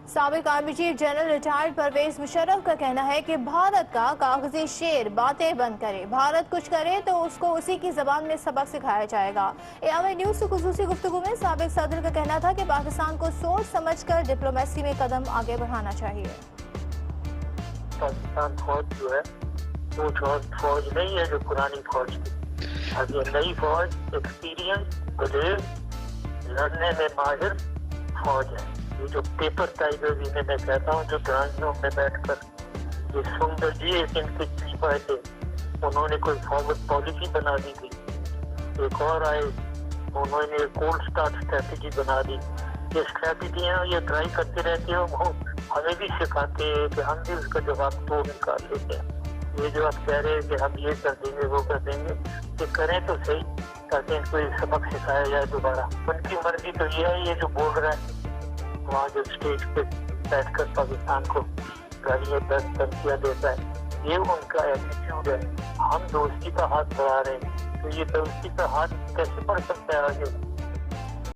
साबिक army chief general retired Pervez Musharraf का कहना है कि भारत का कागजी शेर बातें बंद करे, भारत कुछ करे तो उसको उसी की जबान में सबक सिखाया जाएगा। एआईएन न्यूज से खुसूसी गुफ्तगू में साबिक सदर का कहना था कि पाकिस्तान को सोच समझकर डिप्लोमेसी में कदम आगे बढ़ाना चाहिए। पाकिस्तान फौज जो है वो फौज नहीं है जो पुरानी फौज थी। अब ये नई फौज एक्सपीरियंस, लड़ने में माहिर फौज है। ये जो पेपर टाइगर जिन्हें मैं कहता हूँ, जो ड्राइंगों में बैठकर ये सुंदर जी इनके चीफ आए थे, उन्होंने कोई फॉरवर्ड पॉलिसी बना दी थी। एक और आए, उन्होंने कोल्ड स्टार्ट स्ट्रेटेजी बना दी। ये स्ट्रेटेजियाँ ये ट्राई करते रहते हो, वो हमें भी सिखाते हैं कि हम भी उसका जवाब तो निकाल लेते हैं। ये जो आप कह रहे हैं कि हम ये कर देंगे वो कर देंगे, ये करें तो सही ताकि इनको सबक सिखाया जाए दोबारा। उनकी मर्जी तो ये है, ये जो बोल रहा है वहाँ जो स्टेज पे बैठकर पाकिस्तान को गालियाँ धमकियाँ देता है, ये उनका एटीट्यूड है। हम दोस्ती का हाथ बढ़ा रहे हैं, तो ये दोस्ती का हाथ कैसे बढ़ सकता है आगे?